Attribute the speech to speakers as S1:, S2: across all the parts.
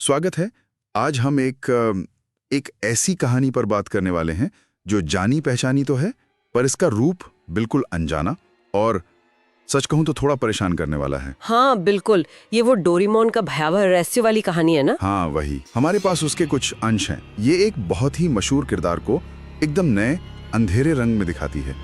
S1: स्वागत है। आज हम एक ऐसी कहानी पर बात करने वाले हैं जो जानी पहचानी तो है, पर इसका रूप बिल्कुल अनजाना और सच कहूं तो थोड़ा परेशान करने वाला है।
S2: हाँ बिल्कुल, ये वो डोरेमोन का भयावह रहस्य वाली कहानी है ना।
S1: हाँ वही। हमारे पास उसके कुछ अंश हैं। ये एक बहुत ही मशहूर किरदार को एकदम नए अंधेरे रंग में दिखाती है।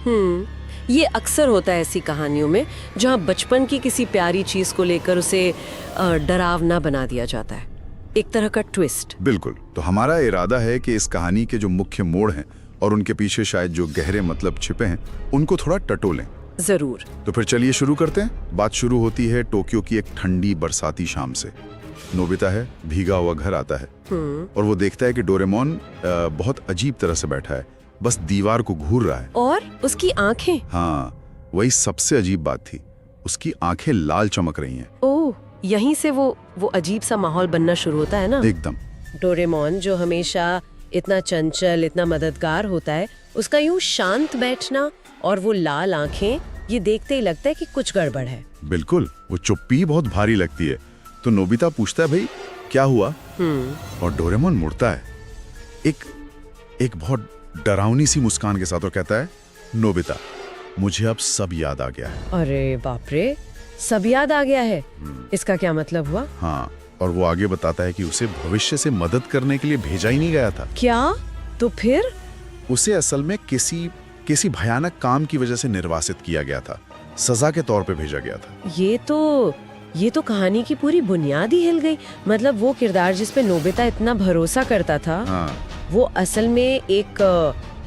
S2: ये अक्सर होता है ऐसी कहानियों में जहाँ बचपन की किसी प्यारी चीज को लेकर उसे डरावना बना दिया जाता है, एक तरह का ट्विस्ट।
S1: बिल्कुल। तो हमारा इरादा है कि इस कहानी के जो मुख्य मोड़ हैं और उनके पीछे शायद जो गहरे मतलब छिपे हैं उनको थोड़ा टटोलें।
S2: जरूर।
S1: तो फिर चलिए शुरू करते हैं। बात शुरू होती है टोक्यो की एक ठंडी बरसाती शाम से। नोबिता है, भीगा हुआ घर आता है और वो देखता है कि डोरेमोन बहुत अजीब तरह से बैठा है, बस दीवार को घूर रहा है।
S2: और उसकी आंखें।
S1: हाँ, वही सबसे अजीब बात थी। उसकी आंखें लाल चमक रही हैं।
S2: ओह, यहीं से वो अजीब सा माहौल बनना शुरू होता है ना।
S1: एकदम।
S2: डोरेमोन जो हमेशा इतना चंचल, इतना मददगार होता है, उसका यूं शांत बैठना और वो लाल आंखें, ये देखते ही लगता है कि कुछ गड़बड़ है।
S1: बिल्कुल। वो चुप्पी बहुत भारी लगती है। तो नोबिता पूछता है, भाई क्या हुआ? और डोरेमोन मुड़ता है एक बहुत डरावनी सी मुस्कान के साथ और कहता है, नोबिता, मुझे अब सब याद आ गया है।
S2: अरे बाप रे, सब याद आ गया है? इसका क्या मतलब हुआ?
S1: हाँ, और वो आगे बताता है कि उसे भविष्य से मदद करने के लिए भेजा ही नहीं गया था।
S2: क्या? तो फिर? उसे
S1: असल में किसी भयानक काम की वजह से निर्वासित किया गया था, सजा के तौर पे भेजा गया था।
S2: ये तो कहानी की पूरी बुनियाद ही हिल गई। मतलब वो किरदार जिस पे नोबिता इतना भरोसा करता था,
S1: हाँ।
S2: वो असल में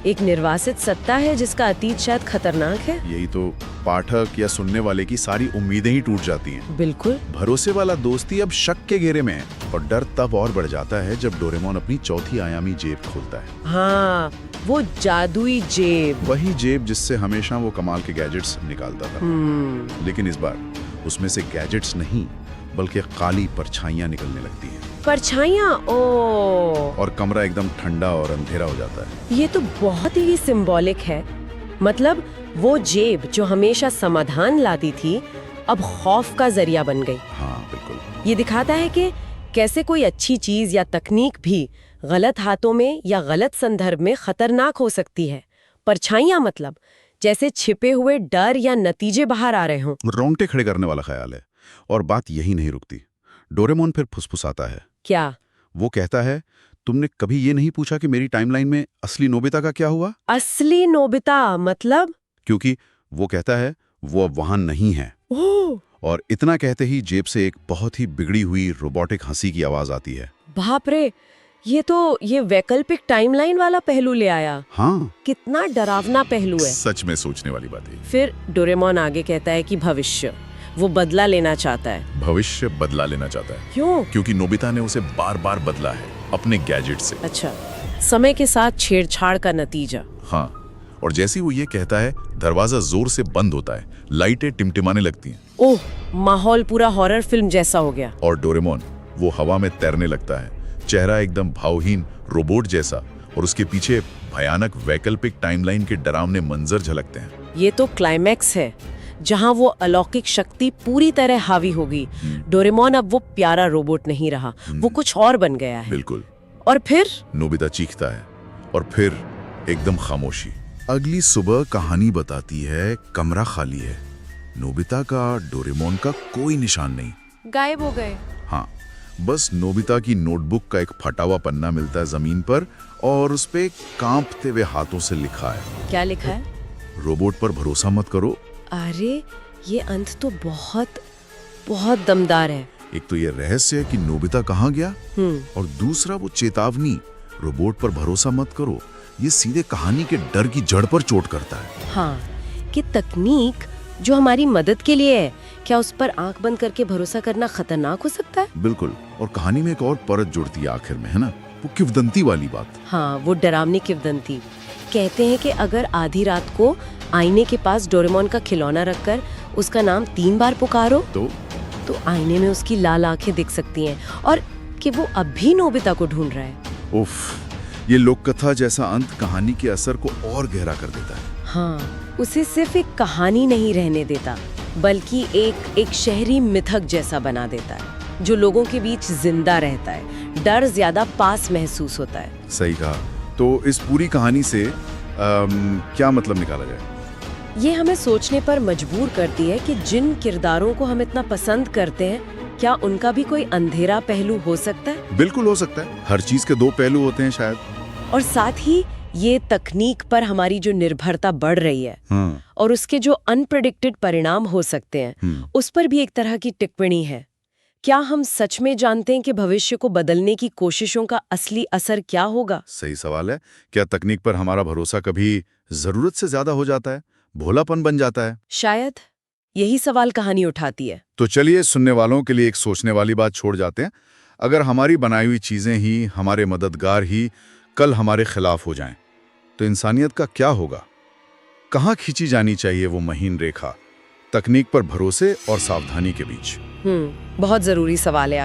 S2: एक निर्वासित सत्ता है जिसका अतीत शायद खतरनाक है।
S1: यही तो पाठक या सुनने वाले की सारी उम्मीदें ही टूट जाती हैं।
S2: बिल्कुल।
S1: भरोसे वाला दोस्ती अब शक के घेरे में है और डर तब और बढ़ जाता है जब डोरेमोन अपनी चौथी आयामी जेब खोलता है।
S2: हाँ, वो जादुई जेब।
S1: वही जेब जिससे हमेशा वो कमाल के गैजेट्स निकालता था। लेकिन इस बार उसमें से गैजेट्स नहीं बल्कि काली परछाइयां निकलने लगती हैं।
S2: परछाइयां? ओह।
S1: और कमरा एकदम ठंडा और अंधेरा हो जाता है।
S2: ये तो बहुत ही सिंबॉलिक है। मतलब वो जेब जो हमेशा समाधान लाती थी, अब खौफ का जरिया बन गई।
S1: हाँ बिल्कुल।
S2: ये दिखाता है कि कैसे कोई अच्छी चीज या तकनीक भी गलत हाथों में या गलत संदर्भ में खतरनाक हो सकती है। परछाइयां मतलब जैसे छिपे हुए डर या नतीजे बाहर आ रहे हों।
S1: रोंगटे खड़े करने वाला ख्याल है। और बात यही नहीं रुकती। डोरेमोन फिर फुसफुसाता है।
S2: क्या?
S1: वो कहता है, तुमने कभी ये नहीं पूछा कि मेरी टाइमलाइन में असली नोबिता का क्या हुआ?
S2: असली नोबिता मतलब?
S1: क्योंकि वो कहता है वो अब वहां नहीं है।
S2: ओह।
S1: और इतना कहते ही जेब से एक बहुत ही बिगड़ी हुई रोबोटिक हंसी की आवाज आती है।
S2: बाप रे, ये वैकल्पिक टाइमलाइन वाला पहलू ले आया।
S1: हाँ,
S2: कितना डरावना पहलू है।
S1: सच में सोचने वाली बात है।
S2: फिर डोरेमोन आगे कहता है कि भविष्य वो बदला लेना चाहता है।
S1: भविष्य बदला लेना चाहता है?
S2: क्यों?
S1: क्योंकि नोबिता ने उसे बार बार बदला है अपने गैजेट से।
S2: अच्छा, समय के साथ छेड़छाड़ का नतीजा।
S1: हाँ, और जैसे वो ये कहता है, दरवाजा जोर से बंद होता है, लाइटें टिमटिमाने लगती हैं।
S2: ओह, माहौल पूरा हॉरर फिल्म जैसा हो गया।
S1: और डोरेमोन वो हवा में तैरने लगता है, चेहरा एकदम भावहीन रोबोट जैसा, और उसके पीछे भयानक वैकल्पिक टाइमलाइन के डरावने मंजर झलकते हैं।
S2: ये तो क्लाइमैक्स है जहां वो अलौकिक शक्ति पूरी तरह हावी होगी। डोरेमोन अब वो प्यारा रोबोट नहीं रहा, वो कुछ और बन गया है।
S1: बिल्कुल।
S2: और फिर
S1: नोबिता चीखता है और फिर एकदम खामोशी। अगली सुबह कहानी बताती है, कमरा खाली है। नोबिता का, डोरेमोन का कोई निशान नहीं।
S2: गायब हो गए।
S1: हाँ, बस नोबिता की नोटबुक का एक फटा हुआ पन्ना मिलता है जमीन पर और उस पे कांपते हुए हाथों से लिखा है।
S2: क्या लिखा है?
S1: रोबोट पर भरोसा मत करो।
S2: अरे, ये अंत तो बहुत दमदार है।
S1: एक तो ये रहस्य है कि नोबिता कहाँ गया, और दूसरा वो चेतावनी, रोबोट पर भरोसा मत करो, ये सीधे कहानी के डर की जड़ पर चोट करता है।
S2: हाँ, कि तकनीक जो हमारी मदद के लिए है, क्या उस पर आंख बंद करके भरोसा करना खतरनाक हो सकता है?
S1: बिल्कुल। और कहानी में एक और परत जुड़ती है आखिर में, है ना, वो किंवदंती वाली बात।
S2: हाँ, वो डरावनी किंवदंती। कहते हैं कि अगर आधी रात को आईने के पास डोरेमोन का खिलौना रखकर उसका नाम 3 बार पुकारो तो आईने में उसकी लाल आंखें दिख सकती हैं और कि वो अब भी नोबिता को ढूंढ रहा है।
S1: उफ, ये लोक कथा जैसा अंत कहानी के असर को और गहरा कर देता है।
S2: हाँ, उसे सिर्फ एक कहानी नहीं रहने देता, बल्कि एक शहरी मिथक जैसा बना देता है जो लोगों के बीच जिंदा रहता है। डर ज्यादा पास महसूस होता है।
S1: सही कहा। तो इस पूरी कहानी से क्या मतलब निकाला जाए?
S2: ये हमें सोचने पर मजबूर करती है कि जिन किरदारों को हम इतना पसंद करते हैं, क्या उनका भी कोई अंधेरा पहलू हो सकता है?
S1: बिल्कुल हो सकता है। हर चीज के दो पहलू होते हैं शायद।
S2: और साथ ही ये तकनीक पर हमारी जो निर्भरता बढ़ रही है और उसके जो अनप्रेडिक्टेड परिणाम हो सकते हैं, उस पर भी एक तरह की टिप्पणी है। क्या हम सच में जानते हैं कि भविष्य को बदलने की कोशिशों का असली असर क्या होगा?
S1: सही सवाल है। क्या तकनीक पर हमारा भरोसा कभी जरूरत से ज्यादा हो जाता है, भोलापन बन जाता है?
S2: शायद यही सवाल कहानी उठाती है।
S1: तो चलिए सुनने वालों के लिए एक सोचने वाली बात छोड़ जाते हैं। अगर हमारी बनाई हुई चीजें ही, हमारे मददगार ही कल हमारे खिलाफ हो जाएं, तो इंसानियत का क्या होगा? कहाँ खींची जानी चाहिए वो महीन रेखा, तकनीक पर भरोसे और सावधानी के बीच?
S2: बहुत जरूरी सवाल है।